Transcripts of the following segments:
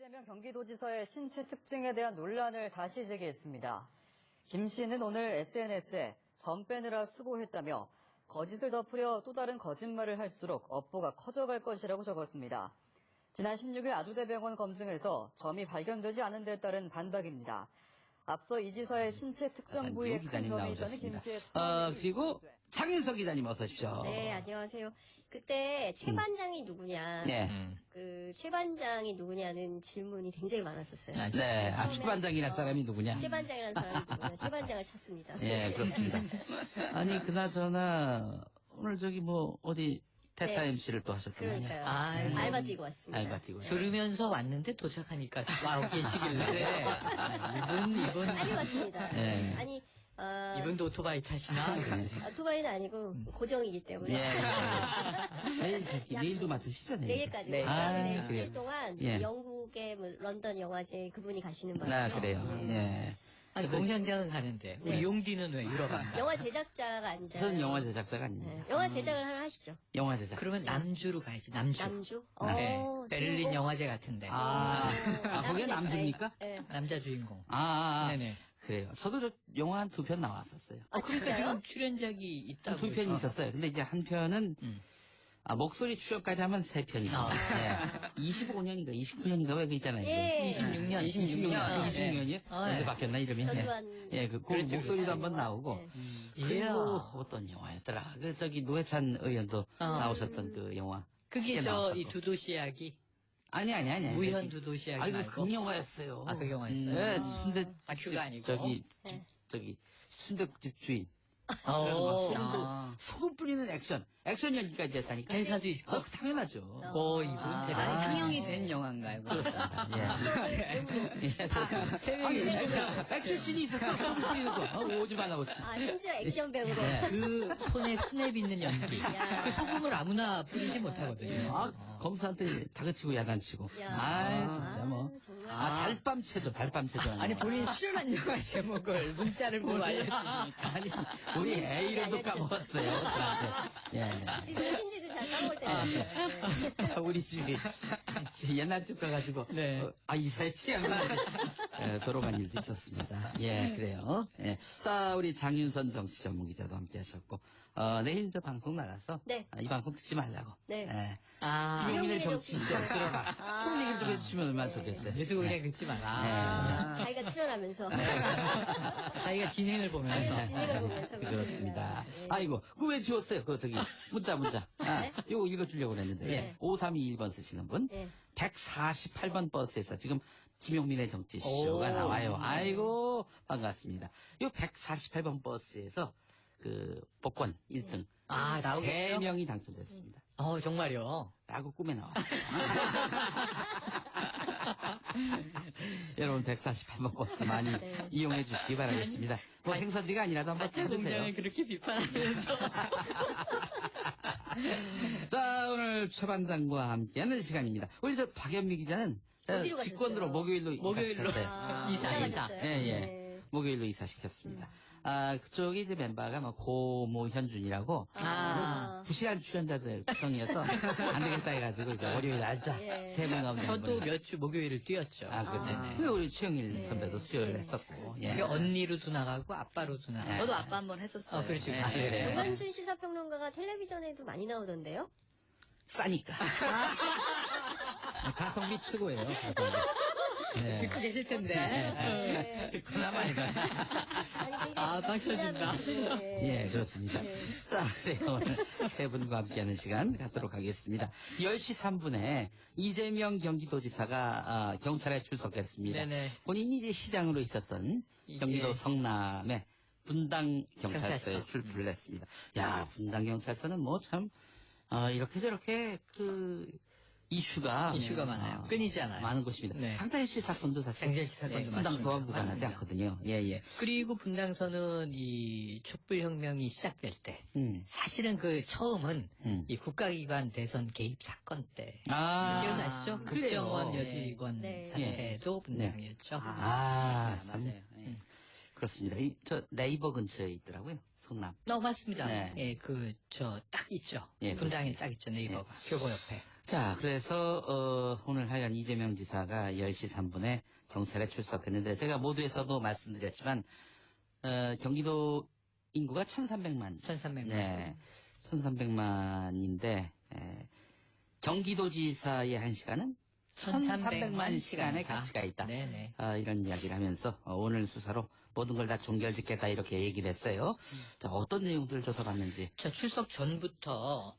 이재명 경기도지사의 신체 특징에 대한 논란을 다시 제기했습니다. 김 씨는 오늘 SNS에 점 빼느라 수고했다며 거짓을 덮으려 또 다른 거짓말을 할수록 업보가 커져갈 것이라고 적었습니다. 지난 16일 아주대병원 검증에서 점이 발견되지 않은 데 따른 반박입니다. 앞서 이 지사의 신체 특정 부위에 큰 점이 있다는 김 씨의 그리고 장윤석 기자님 어서 오십시오. 네, 안녕하세요. 그때 최 반장이 누구냐, 네. 최 반장이 누구냐는 질문이 굉장히 많았었어요. 네. 최 반장이라는 사람이 누구냐? 최 반장이라는 사람이 누구냐, 최 반장을 찾습니다. 예, 그렇습니다. 아니, 그나저나, 오늘 어디, 테타 네. MC를 또 하셨더라고요. 그러니까요. 아, 알바 뛰고 왔습니다. 알바 뛰고. 들으면서 왔는데 도착하니까 와우 계시길래 이분 빨리 왔습니다. 네. 아니, 이분도 오토바이 타시나? 오토바이는 아니고 고정이기 때문에. 예. 내일도 맡으시죠, 내일? 내일까지. 네. 아, 그래요. 일주일 동안 예. 영국의 런던 영화제 그분이 가시는 바람에. 아, 그래요. 예. 아니 공연장은 가는데 우리 네. 용디는 왜 유럽 안 가? 영화 제작자가 아니잖아요. 저는 영화 제작자가 아닙니다. 네. 영화 제작을 하나 하시죠. 영화 제작. 그러면 남주로 가야지. 남주. 남주? 네. 베를린 주인공? 영화제 같은데. 거기가 남주입니까? 네. 남자 주인공. 네네. 그래요. 저도 영화 한 2편 나왔었어요. 그러니까 진짜요? 지금 출연작이 있다고. 2편이 있었어요. 근데 이제 한 편은 목소리 출연까지 하면 3편이고. 아. 네. 25년인가 29년인가 왜 그 있잖아요. 예. 26년. 26년이요? 아, 어디서 네. 바뀌었나 이름이? 전두환. 예, 그 그렇죠, 목소리도 그렇죠. 한번 나오고. 네. 그리고 어떤 영화였더라. 노회찬 의원도 나오셨던 그 영화. 그게 그게 이 나왔었고. 두도시 이야기. 아니. 무현 두도시 이야기. 아이고, 말고. 그 영화였어요. 그 영화였어요. 네, 순대. 그거 아니고. 네. 순대집 주인. 아. 소금 뿌리는 액션 연기가 이제 했다니까. 대사도 있고. 당연하죠. 이분 대단히 상영이 된 영화인가요? 그렇습니다. 예, 그렇습니다. 액션씬이 있었어. 소금 뿌리는 거. 오지 말라고. 심지어 액션 배우로. 그 손에 스냅 있는 연기. 야. 그 소금을 아무나 뿌리지 못하거든요. 검사한테 다그치고 야단치고. 야. 진짜 뭐. 정말. 달밤 체조. 아니 본인이 출연한 영화 제목을 문자를 보고 알려주시니까. 아니, 우리 애 이름도 까먹었어요. 예. 지금 신지도 잘 까먹을 때가 우리 집이 옛날 집 가가지고 네. 이사에 취한 돌아간 일도 있었습니다. 예, 그래요. 예. 자, 우리 장윤선 정치 전문 기자도 함께하셨고 내일 저 방송 나가서 네. 이 방송 듣지 말라고. 네. 예. 김용민의 김용민의 정치쇼 들어라. 그런 얘기를 좀 해주시면 얼마나 좋겠어요. 뉴스 그냥 듣지 마라. 자기가 출연하면서. 자기가 진행을 보면서. 자기가 진행을 보면서. 그렇습니다. 네. 아이고, 그거 왜 지웠어요? 문자. 네? 이거 읽어주려고 그랬는데. 네. 5321번 쓰시는 분. 네. 148번 버스에서 지금 김용민의 정치쇼가 오. 나와요. 아이고, 반갑습니다. 이 148번 버스에서 복권 1등. 나오겠죠? 3명이 당첨됐습니다. 정말요. 라고 꿈에 나왔어요. 여러분 148번 버스 많이 네. 이용해 주시기 바라겠습니다. 행사지가 아니라도 한번 가짜 찾으세요. 공장을 그렇게 비판하면서. 자, 오늘 최 반장과 함께하는 시간입니다. 우리 박연미 기자는 어디로 직권으로 가셨어요? 목요일로 목요일로. 이사시켰어요. 이사. 예. 네. 목요일로 이사시켰습니다. 그쪽이 이제 멤버가 고모현준이라고 부실한 출연자들 구성이어서 안 되겠다 해가지고 이제 월요일 날짜 예. 3명 없는 저도 분을. 몇 주 목요일을 뛰었죠. 그렇죠. 아. 근데 우리 최영일 네. 선배도 수요일 네. 했었고. 예. 그게 언니로도 나가고 아빠로도 나가고. 저도 아빠 한번 했었어요. 그렇죠. 네. 그래. 노현준 시사평론가가 텔레비전에도 많이 나오던데요? 싸니까. 가성비 최고예요, 가성비. 네. 듣고 계실 텐데. 네. 듣거나 말거나. 아니, 굉장히 빵 터진다. 예, 그렇습니다. 네. 자, 네, 오늘 세 분과 함께하는 시간 갖도록 하겠습니다. 10시 3분에 이재명 경기도지사가 경찰에 출석했습니다. 네네. 본인이 이제 시장으로 있었던 경기도 성남의 분당 경찰서에 경찰서. 출두를 했습니다. 야, 분당 경찰서는 뭐 참 이렇게 저렇게 이슈가 많아요. 끊이지 않아요. 많은 곳입니다. 네. 장자연씨 사건도 사실 장자연씨 사건도 분당서와 맞습니다. 무관하지 맞습니다. 않거든요. 예. 그리고 분당서는 이 촛불혁명이 시작될 때 사실은 처음은 이 국가기관 대선 개입 사건 때 기억나시죠? 그래요. 국정원 여직원 네. 사태도 분당이었죠. 참. 맞아요. 네. 그렇습니다. 저 네이버 근처에 있더라고요. 성남. 맞습니다. 네. 예, 딱 있죠. 예, 분당에 그렇습니다. 딱 있죠. 네이버가. 교보 옆에. 자, 그래서 오늘 하여간 이재명 지사가 10시 3분에 경찰에 출석했는데 제가 모두에서도 말씀드렸지만 경기도 인구가 1,300만. 1,300만. 네. 1,300만인데 경기도지사의 1시간은 1,300만 시간의 가치가 있다. 네네. 이런 이야기를 하면서 오늘 수사로 모든 걸 다 종결짓겠다 이렇게 얘기를 했어요. 자, 어떤 내용들을 조사받는지. 자, 출석 전부터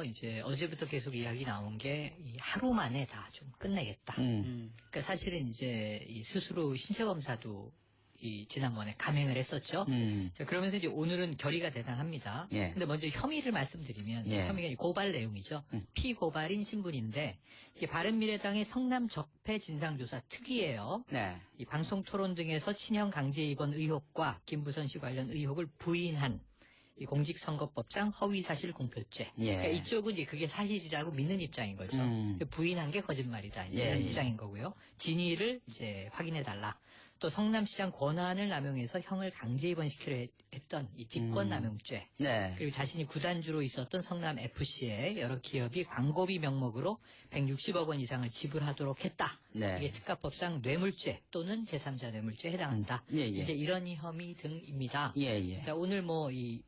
이제 어제부터 계속 이야기 나온 게 이 하루 만에 다 좀 끝내겠다. 그러니까 사실은 이제 이 스스로 신체 검사도 이 지난번에 감행을 했었죠. 자, 그러면서 이제 오늘은 결의가 대단합니다. 예. 근데 먼저 혐의를 말씀드리면 예. 혐의가 고발 내용이죠. 피고발인 신분인데 이게 바른미래당의 성남 적폐 진상조사 특위예요. 네. 이 방송 토론 등에서 친형 강제 입원 의혹과 김부선 씨 관련 의혹을 부인한 이 공직선거법상 허위사실 공표죄. 예. 그러니까 이쪽은 이제 그게 사실이라고 믿는 입장인 거죠. 부인한 게 거짓말이다. 이제 예, 이런 예. 입장인 거고요. 진위를 이제 확인해 달라. 또 성남시장 권한을 남용해서 형을 강제 입원시키려 했던 이 직권남용죄. 네. 그리고 자신이 구단주로 있었던 성남 FC에 여러 기업이 광고비 명목으로 160억 원 이상을 지불하도록 했다. 네. 이게 특가법상 뇌물죄 또는 제3자 뇌물죄에 해당한다. 예, 예. 이제 이런 혐의 등입니다. 예, 예. 자, 오늘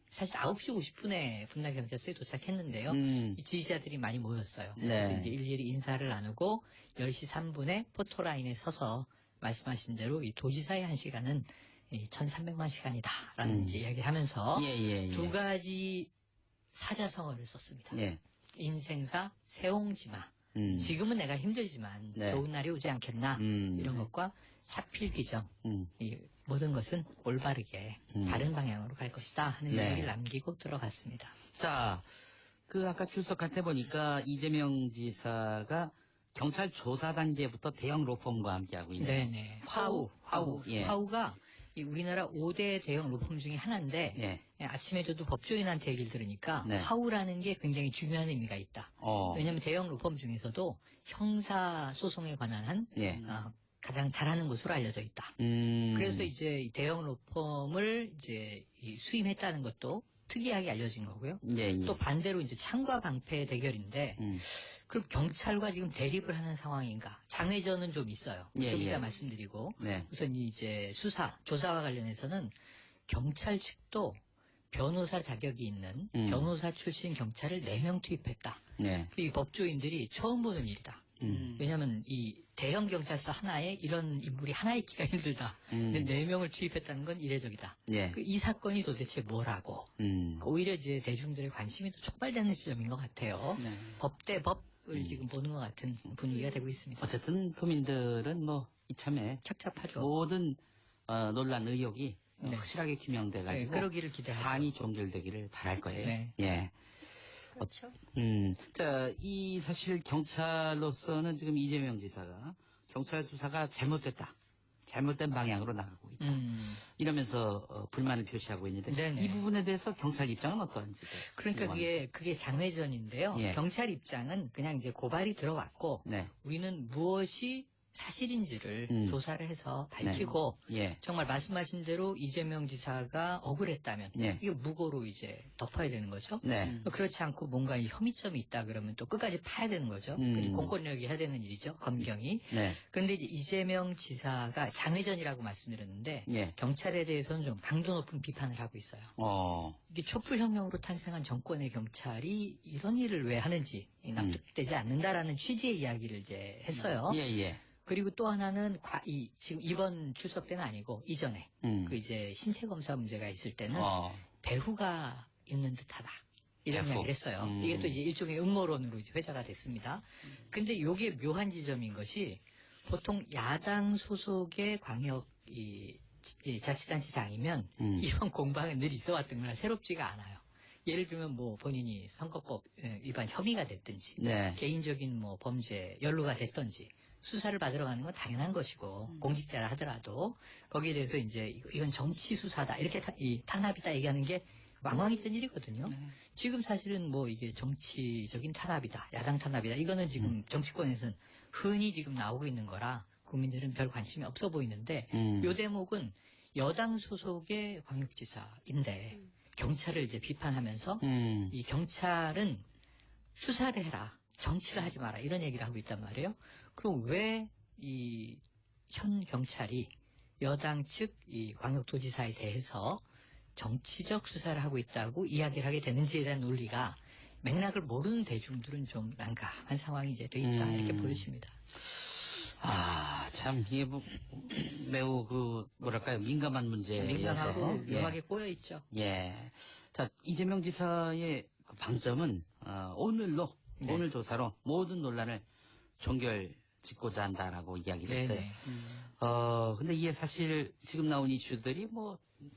사실 9시 50분에 분당경찰서에 도착했는데요. 이 지지자들이 많이 모였어요. 네. 그래서 이제 일일이 인사를 나누고 10시 3분에 포토라인에 서서 말씀하신 대로 이 도지사의 1시간은 1,300만 시간이다라는 이제 이야기를 하면서 예, 예, 예. 두 가지 사자성어를 썼습니다. 예. 인생사, 세옹지마. 지금은 내가 힘들지만 네. 좋은 날이 오지 않겠나 이런 것과 사필귀정 이 모든 것은 올바르게 바른 방향으로 갈 것이다 하는 네. 이야기를 남기고 들어갔습니다. 자, 아까 출석할 때 보니까 이재명 지사가 경찰 조사 단계부터 대형 로펌과 함께하고 있네요. 네네. 화우. 예. 화우가 이 우리나라 5대 대형 로펌 중에 하나인데 예. 아침에 저도 법조인한테 얘기를 들으니까 네. 화우라는 게 굉장히 중요한 의미가 있다. 왜냐하면 대형 로펌 중에서도 형사 소송에 관한 한 예. 가장 잘하는 곳으로 알려져 있다. 그래서 이제 이 대형 로펌을 이제 수임했다는 것도 특이하게 알려진 거고요. 예, 예. 또 반대로 이제 창과 방패의 대결인데 그럼 경찰과 지금 대립을 하는 상황인가? 장외전은 좀 있어요. 예, 좀 이따 예. 말씀드리고 네. 우선 이제 조사와 관련해서는 경찰 측도 변호사 자격이 있는 변호사 출신 경찰을 4명 투입했다. 네. 이 법조인들이 처음 보는 일이다. 왜냐하면 이 대형 경찰서 하나에 이런 인물이 하나 있기가 힘들다. 근데 4명을 투입했다는 건 이례적이다. 예. 이 사건이 도대체 뭐라고? 오히려 이제 대중들의 관심이 더 촉발되는 지점인 것 같아요. 네. 법 대 법을 지금 보는 것 같은 분위기가 되고 있습니다. 어쨌든 국민들은 이참에 착잡하죠. 모든 논란 의혹이 네. 확실하게 네, 규명돼가지고 그러기를 기대하죠. 사안이 종결되기를 바랄 거예요. 네. 예. 그렇죠. 자, 이 사실 경찰로서는 지금 이재명 지사가 경찰 수사가 잘못된 방향으로 나가고 있다. 이러면서 불만을 표시하고 있는데 네네. 이 부분에 대해서 경찰 입장은 어떠한지. 그러니까 그게 장외전인데요. 예. 경찰 입장은 그냥 이제 고발이 들어왔고 네. 우리는 무엇이 사실인지를 조사를 해서 밝히고 예. 정말 말씀하신 대로 이재명 지사가 억울했다면 네. 이게 무고로 이제 덮어야 되는 거죠. 네. 그렇지 않고 뭔가 혐의점이 있다 그러면 또 끝까지 파야 되는 거죠. 그리고 공권력이 해야 되는 일이죠. 검경이. 네. 그런데 이제 이재명 지사가 장외전이라고 말씀드렸는데 예. 경찰에 대해서는 좀 강도 높은 비판을 하고 있어요. 이게 촛불혁명으로 탄생한 정권의 경찰이 이런 일을 왜 하는지 납득되지 않는다라는 취지의 이야기를 이제 했어요. 예, 예. 그리고 또 하나는 지금 이번 출석 때는 아니고 이전에 그 이제 신체 검사 문제가 있을 때는 배후가 있는 듯하다. 이런 배후. 이야기를 했어요. 이게 또 이제 일종의 음모론으로 이제 회자가 됐습니다. 근데 요게 묘한 지점인 것이 보통 야당 소속의 광역 이 자치단체장이면 이런 공방은 늘 있어 왔던 거라 새롭지가 않아요. 예를 들면 본인이 선거법 위반 혐의가 됐든지 네. 개인적인 범죄 연루가 됐든지 수사를 받으러 가는 건 당연한 것이고 공직자라 하더라도 거기에 대해서 이제 이건 정치 수사다 이렇게 탄압이다 얘기하는 게 왕왕 있던 일이거든요. 지금 사실은 이게 정치적인 탄압이다, 야당 탄압이다 이거는 지금 정치권에서는 흔히 지금 나오고 있는 거라 국민들은 별 관심이 없어 보이는데 요 대목은 여당 소속의 광역지사인데 경찰을 이제 비판하면서 이 경찰은 수사를 해라. 정치를 하지 마라 이런 얘기를 하고 있단 말이에요. 그럼 왜 이 현 경찰이 여당 측 이 광역도지사에 대해서 정치적 수사를 하고 있다고 이야기를 하게 되는지에 대한 논리가 맥락을 모르는 대중들은 좀 난감한 상황이 이제 돼 있다 이렇게 보여집니다. 참, 이게 매우 뭐랄까요, 민감한 문제여서. 민감하고 묘하게 꼬여 있죠. 예. 자, 이재명 지사의 그 방점은, 오늘로, 네. 오늘 조사로 모든 논란을 종결짓고자 한다라고 이야기를 했어요. 네네. 근데 이게 사실 지금 나온 이슈들이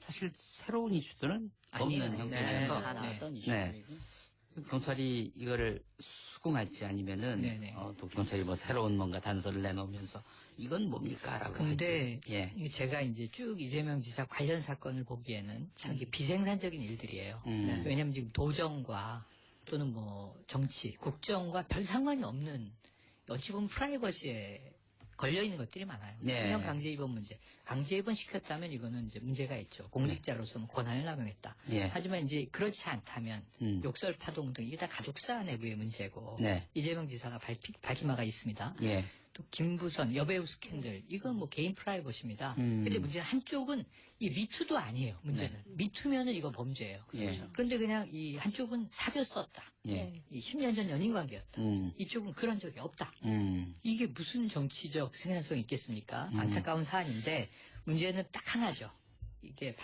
사실 새로운 이슈들은 아니에요. 없는 네. 형태라서. 다 나왔던 네. 이슈들이고. 경찰이 이거를 수긍할지 아니면은 네네. 또 경찰이 새로운 뭔가 단서를 내놓으면서 이건 뭡니까라고 근데 할지. 예. 제가 이제 쭉 이재명 지사 관련 사건을 보기에는 참 이게 비생산적인 일들이에요. 음. 왜냐하면 지금 도정과 또는 뭐 정치, 국정과 별 상관이 없는 어찌 보면 프라이버시에 걸려 있는 것들이 많아요. 네. 수명 강제 입원 문제. 강제 입원 시켰다면 이거는 이제 문제가 있죠. 공직자로서는 권한을 남용했다. 예. 하지만 이제 그렇지 않다면 음. 욕설 파동 등 이게 다 가족사 내부의 문제고 네. 이재명 지사가 밝히마가 있습니다. 예. 또 김부선 여배우 스캔들 이건 뭐 개인 프라이버시입니다. 음. 근데 문제는 한쪽은 이 미투도 아니에요. 문제는 미투면은 이거 범죄예요. 그렇죠. 그런데 그냥 이 한쪽은 사귀었었다. 예. 이 10년 전 연인 관계였다. 음. 이쪽은 그런 적이 없다. 음. 이게 무슨 정치적 생산성이 있겠습니까? 음. 안타까운 사안인데 문제는 딱 하나죠. 이게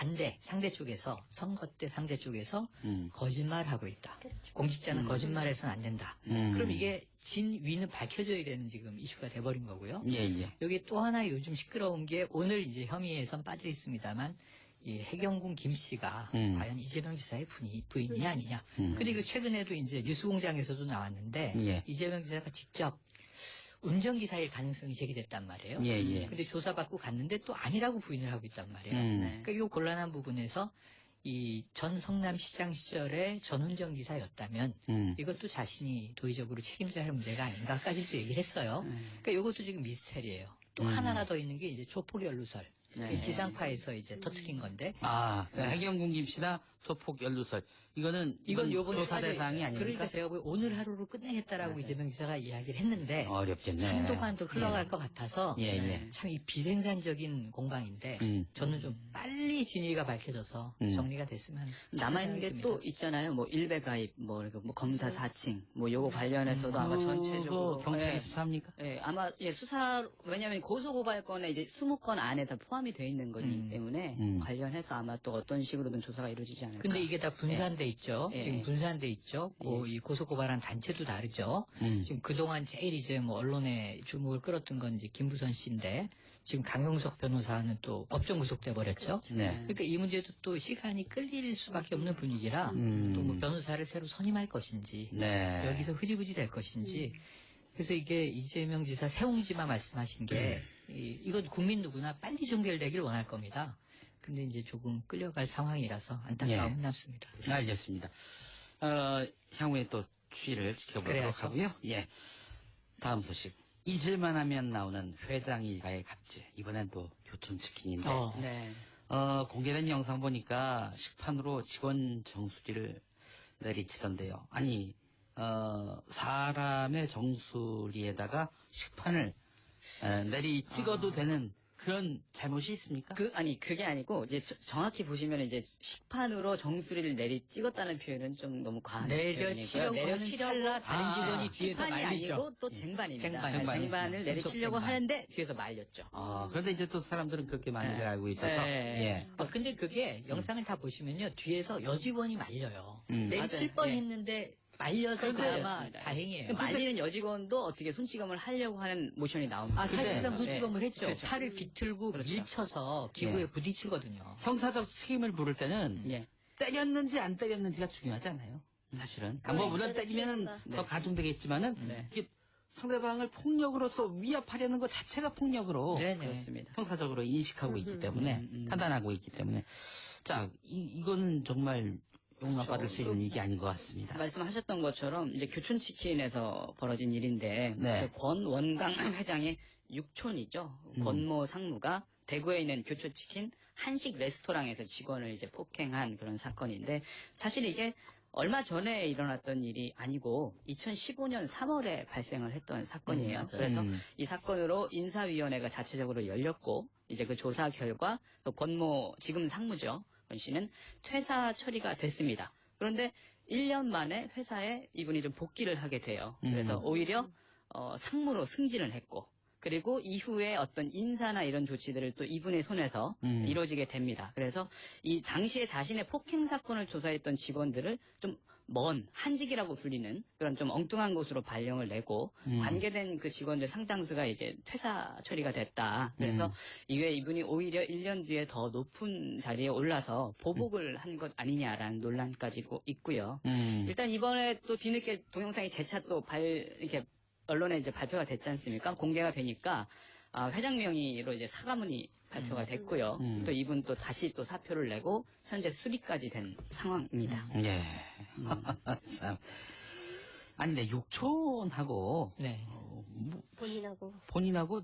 상대 쪽에서 선거 때 상대 쪽에서 음. 거짓말하고 있다. 공직자는 거짓말해서는 안 된다. 음. 그럼 이게 진위는 밝혀져야 되는 지금 이슈가 돼버린 거고요. 예, 예. 여기 또 하나 요즘 시끄러운 게 오늘 이제 혐의에선 빠져 있습니다만 이 해경군 김 씨가 과연 이재명 지사의 부인이 아니냐. 그리고 최근에도 이제 뉴스공장에서도 나왔는데 예. 이재명 지사가 직접 운전기사일 가능성이 제기됐단 말이에요. 예, 예. 근데 조사받고 갔는데 또 아니라고 부인을 하고 있단 말이에요. 그러니까 이 곤란한 부분에서 이 전 성남시장 시절에 전운전기사였다면 이것도 자신이 도의적으로 책임져야 할 문제가 아닌가까지도 얘기를 했어요. 그러니까 이것도 지금 미스테리예요. 또 하나가 더 있는 게 이제 조폭 연루설. 이 지상파에서 이제 터트린 건데. 해경군 김씨나 조폭 연루설. 이건 요번에 조사 빠져 대상이 있어요. 아닙니까? 그러니까 제가 보기 오늘 하루로 끝내겠다라고 이재명 지사가 이야기를 했는데 어렵겠네. 한동안 더 흘러갈 것 같아서 예, 예. 참 이 비생산적인 공방인데 저는 좀 빨리 진위가 밝혀져서 정리가 됐으면 남아있는 게 또 있잖아요. 뭐 일베 가입, 뭐 검사 사칭, 뭐 요거 관련해서도 아마 전체적으로 경찰이 예. 수사합니까? 예, 아마 수사 왜냐하면 고소고발건에 이제 20건 안에 다 포함이 되어 있는 거기 때문에 관련해서 아마 또 어떤 식으로든 조사가 이루어지지 않을까. 근데 이게 다 분산돼 있죠. 예. 지금 분산돼 있죠. 이 고소고발한 단체도 다르죠. 지금 그동안 제일 이제 뭐 언론에 주목을 끌었던 건 이제 김부선 씨인데 지금 강용석 변호사는 또 법정 구속돼 버렸죠. 네. 그러니까 이 문제도 또 시간이 끌릴 수밖에 없는 분위기라 또 뭐 변호사를 새로 선임할 것인지 네. 여기서 흐지부지 될 것인지 그래서 이게 이재명 지사 세옹지마 말씀하신 게 이건 국민 누구나 빨리 종결되길 원할 겁니다. 근데 이제 조금 끌려갈 상황이라서 안타까움은 남습니다. 알겠습니다. 향후에 또 추이를 지켜보도록 그래야죠. 하고요. 예. 다음 소식. 잊을만 하면 나오는 회장 일가의 갑질. 이번엔 또 교촌치킨인데. 네. 공개된 영상 보니까 식판으로 직원 정수리를 내리치던데요. 아니, 사람의 정수리에다가 식판을 내리찍어도 되는 그런 잘못이 있습니까? 그게 아니고, 이제 정확히 보시면 이제 식판으로 정수리를 내리 찍었다는 표현은 좀 너무 과한 내려치려고 하는 찰나 다른 직원이 뒤에서 식판이 말리죠. 아니고 또 쟁반입니다. 쟁반. 쟁반을 내리치려고 쟁반. 하는데 뒤에서 말렸죠. 그런데 이제 또 사람들은 그렇게 많이들 알고 있어서. 네. 예. 근데 그게 영상을 다 보시면요. 뒤에서 여직원이 말려요. 내칠 맞아요. 뻔했는데 말려서 그나마 그렇습니다. 다행이에요. 말리는 여직원도 어떻게 손찌검을 하려고 하는 모션이 나옵니다. 사실상 손찌검을 했죠. 그렇죠. 팔을 비틀고 밀쳐서 기부에 부딪히거든요. 형사적 책임을 물을 때는 예. 때렸는지 안 때렸는지가 중요하지 않아요. 사실은. 뭐 물론 때리면은 더 가중되겠지만은 이게 상대방을 폭력으로서 위협하려는 것 자체가 폭력으로 네네. 그렇습니다. 형사적으로 인식하고 있기 때문에 판단하고 있기 때문에 자 이거는 정말 용납받을 수 있는 일이 아닌 것 같습니다. 말씀하셨던 것처럼 이제 교촌치킨에서 벌어진 일인데 네. 그 권원강 회장의 육촌이죠. 권모 상무가 대구에 있는 교촌치킨 한식 레스토랑에서 직원을 이제 폭행한 그런 사건인데 사실 이게 얼마 전에 일어났던 일이 아니고 2015년 3월에 발생을 했던 사건이에요. 그래서 이 사건으로 인사위원회가 자체적으로 열렸고 이제 그 조사 결과 또 권모 지금 상무죠. 권 씨는 퇴사 처리가 됐습니다. 그런데 1년 만에 회사에 이분이 좀 복귀를 하게 돼요. 그래서 오히려 상무로 승진을 했고 그리고 이후에 어떤 인사나 이런 조치들을 또 이분의 손에서 이루어지게 됩니다. 그래서 이 당시에 자신의 폭행 사건을 조사했던 직원들을 좀 먼 한직이라고 불리는 그런 좀 엉뚱한 곳으로 발령을 내고 관계된 그 직원들 상당수가 이제 퇴사 처리가 됐다. 그래서 이후에 이분이 오히려 1년 뒤에 더 높은 자리에 올라서 보복을 한 것 아니냐라는 논란까지 있고요. 일단 이번에 또 뒤늦게 동영상이 재차 또 이렇게 언론에 이제 발표가 됐지 않습니까? 공개가 되니까 회장 명의로 이제 사과문이 발표가 됐고요. 또 이분 또 다시 또 사표를 내고 현재 수리까지 된 상황입니다. 예. 참. 아니, 근데 육촌하고 네. 본인하고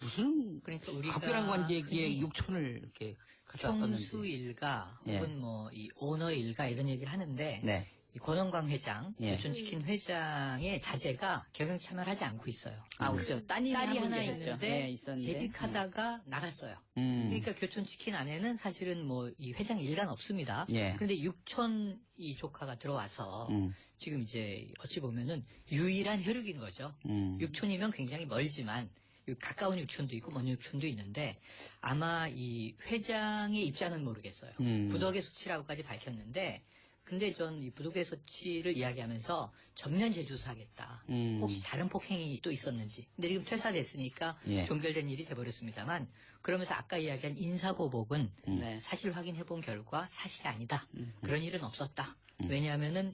무슨 그러니까 우리가 각별한 관계에 흔히 육촌을 이렇게 갖다 썼는지. 총수 일가 예. 혹은 뭐 이 오너 일가 이런 얘기를 하는데 네. 이 권원광 회장, 예. 교촌치킨 회장의 자제가 경영 참여를 하지 않고 있어요. 그렇죠. 따님이 딸이 한 하나 분이 있죠. 있는데 네, 있었는데. 재직하다가 나갔어요. 그러니까 교촌치킨 안에는 사실은 뭐 이 회장 일가는 없습니다. 예. 그런데 육촌 이 조카가 들어와서 지금 이제 어찌 보면은 유일한 혈육인 거죠. 육촌이면 굉장히 멀지만 가까운 육촌도 있고 먼 육촌도 있는데 아마 이 회장의 입장은 모르겠어요. 부덕의 수치라고까지 밝혔는데 근데 전 이 부덕의 수치를 이야기하면서 전면 재조사하겠다. 혹시 다른 폭행이 또 있었는지. 근데 지금 퇴사됐으니까 예. 종결된 일이 돼버렸습니다만 그러면서 아까 이야기한 인사보복은 네. 사실 확인해본 결과 사실이 아니다. 그런 일은 없었다. 왜냐하면은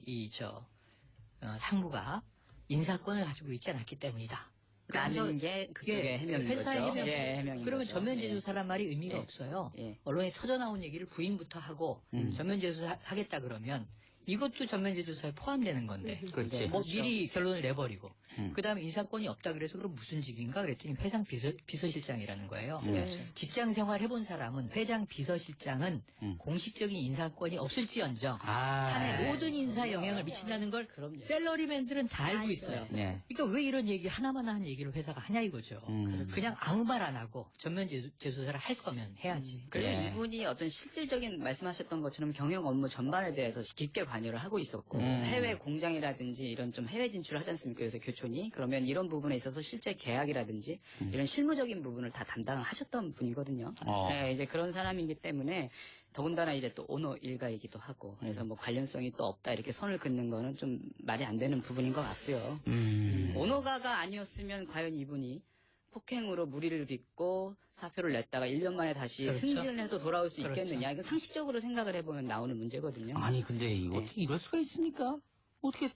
상무가 인사권을 가지고 있지 않았기 때문이다. 라는 게 그쪽의 예, 해명인 회사의 거죠. 해명. 예, 해명인 그러면 거죠. 전면 예. 재조사란 말이 의미가 예. 없어요. 예. 언론에 터져 나온 얘기를 부인부터 하고 전면 재조사하겠다 그러면 이것도 전면 재조사에 포함되는 건데 그렇지. 뭐 그렇죠. 미리 결론을 내버리고 그다음에 인사권이 없다 그래서 그럼 무슨 직인가 그랬더니 회장 비서실장이라는 거예요. 직장 생활 해본 사람은 회장 비서실장은 공식적인 인사권이 없을지언정 사내 모든 인사 영향을 미친다는 걸 그럼요. 샐러리맨들은 다 알고 있어요. 네. 그러니까 왜 이런 얘기 하나만 한 얘기를 회사가 하냐 이거죠. 그냥 아무 말 안 하고 전면 재조사를 할 거면 해야지. 그리고 예. 이분이 어떤 실질적인 말씀하셨던 것처럼 경영 업무 전반에 대해서 깊게 관여를 하고 있었고 해외 공장이라든지 이런 좀 해외 진출을 하지 않습니까? 요새 교촌이 그러면 이런 부분에 있어서 실제 계약이라든지 이런 실무적인 부분을 다 담당을 하셨던 분이거든요. 네, 이제 그런 사람이기 때문에 더군다나 이제 또 오너 일가이기도 하고 그래서 뭐 관련성이 또 없다 이렇게 선을 긋는 거는 좀 말이 안 되는 부분인 것 같고요. 오너가가 아니었으면 과연 이분이 폭행으로 무리를 빚고 사표를 냈다가 1년 만에 다시 그렇죠. 승진을 해서 돌아올 수 그렇죠. 있겠느냐. 이건 상식적으로 생각을 해보면 나오는 문제거든요. 아니, 근데 이거 어떻게 이럴 수가 있습니까? 어떻게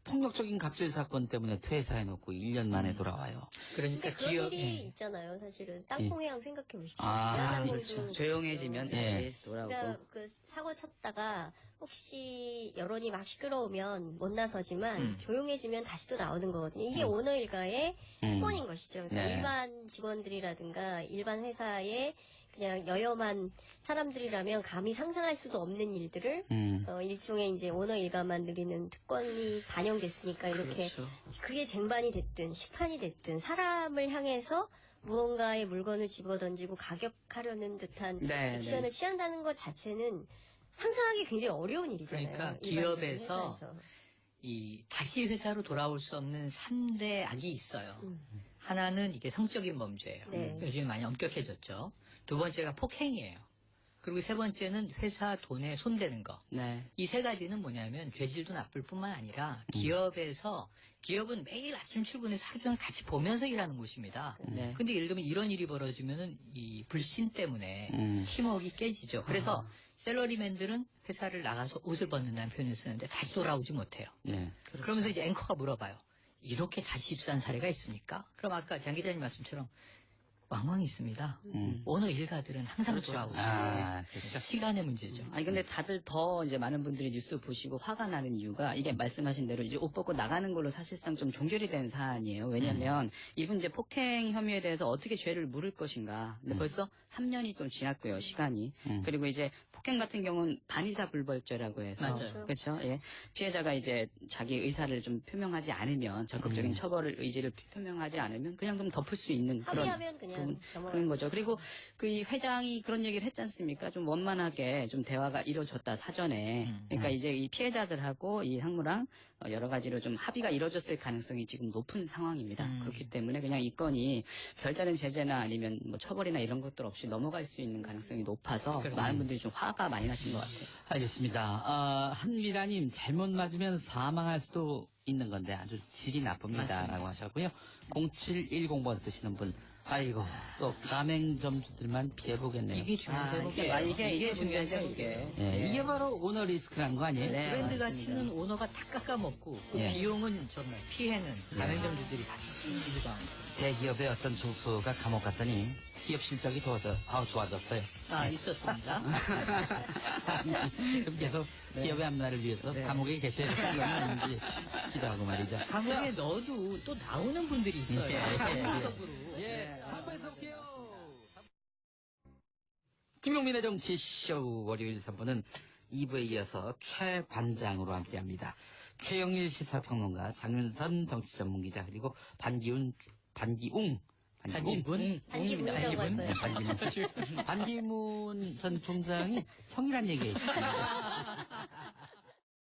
폭력적인 갑질 사건 때문에 퇴사해놓고 1년 만에 돌아와요. 그러니까 근데 그런 기업 일이 있잖아요. 사실은 땅콩해양 생각해 보십시오. 아, 양양공도 그렇죠. 조용해지면 예. 다시 돌아오고. 그러니까 그 사고 쳤다가 혹시 여론이 막 시끄러우면 못 나서지만 조용해지면 다시 또 나오는 거거든요. 이게 오너 일가의 특권인 것이죠. 그러니까 네. 일반 직원들이라든가 일반 회사의 그냥 여염한 사람들이라면 감히 상상할 수도 없는 일들을 일종의 이제 오너 일가만 누리는 특권이 반영됐으니까 이렇게 그렇죠. 그게 쟁반이 됐든 식판이 됐든 사람을 향해서 무언가의 물건을 집어던지고 가격하려는 듯한 네, 액션을 네. 취한다는 것 자체는 상상하기 굉장히 어려운 일이잖아요. 그러니까 일반적인 기업에서 회사에서. 다시 회사로 돌아올 수 없는 3대 악이 있어요. 하나는 이게 성적인 범죄예요. 네. 요즘에 많이 엄격해졌죠. 두 번째가 폭행이에요. 그리고 세 번째는 회사 돈에 손대는 거. 네. 이 세 가지는 뭐냐면 죄질도 나쁠 뿐만 아니라 기업은 매일 아침 출근해서 하루 종일 같이 보면서 일하는 곳입니다. 네. 근데 예를 들면 이런 일이 벌어지면은 이 불신 때문에 팀워크가 깨지죠. 그래서 샐러리맨들은 회사를 나가서 옷을 벗는다는 표현을 쓰는데 다시 돌아오지 못해요. 네. 그러면서 이제 앵커가 물어봐요. 이렇게 다시 입사한 사례가 있습니까? 그럼 아까 장 기자님 말씀처럼 왕왕 있습니다. 오너 일가들은 항상 그렇죠. 좋아하고 그렇죠. 시간의 문제죠. 아니 근데 다들 더 이제 많은 분들이 뉴스 보시고 화가 나는 이유가 이게 말씀하신 대로 이제 옷 벗고 나가는 걸로 사실상 좀 종결이 된 사안이에요. 왜냐하면 이분 이제 폭행 혐의에 대해서 어떻게 죄를 물을 것인가. 근데 벌써 3년이 좀 지났고요, 시간이. 그리고 이제 폭행 같은 경우는 반의사 불벌죄라고 해서 맞아요. 그렇죠. 예. 피해자가 이제 자기 의사를 좀 표명하지 않으면 적극적인 처벌을 의지를 표명하지 않으면 그냥 좀 덮을 수 있는 그런 합의하면 그냥 그런 넘어가는 거죠. 그리고 그 이 회장이 그런 얘기를 했지 않습니까? 좀 원만하게 좀 대화가 이루어졌다 사전에. 그러니까 이제 이 피해자들하고 이 상무랑 여러 가지로 좀 합의가 이루어졌을 가능성이 지금 높은 상황입니다. 그렇기 때문에 그냥 이 건이 별다른 제재나 아니면 뭐 처벌이나 이런 것들 없이 넘어갈 수 있는 가능성이 높아서 많은 분들이 좀 화가 많이 나신 것 같아요. 알겠습니다. 한미라님, 잘못 맞으면 사망할 수도 있는 건데 아주 질이 나쁩니다. 맞습니다. 라고 하셨고요. 0710번 쓰시는 분, 아이고, 또 가맹점주들만 피해보겠네요. 이게 중요한 대목이에요. 이게 중요한 거 이게. 예, 이게 바로 오너 리스크라는 거 아니에요? 네. 브랜드 맞습니다. 가치는 오너가 다 깎아먹고 그 예. 비용은 정말 피해는 가맹점주들이 다 책임지고 하는 거예요. 대기업의 어떤 총수가 감옥 갔더니 기업 실적이 좋아졌어요. 있었습니다. 그럼 계속 기업의 앞날을 위해서 감옥에 계셔야 되는 건 아닌지 싶기도 하고 말이죠. 감옥에 넣어도 또 나오는 분들이 있어요. 법적으로. 예, 3부에서 볼게요. 김용민의 정치쇼 월요일 3부는 2부에 이어서 최 반장으로 함께합니다. 최영일 시사평론가, 장윤선 정치전문기자, 그리고 반기웅 반기문이라고 할 거예요. 반기문 전 총장이 형이란 얘기가 있습니다.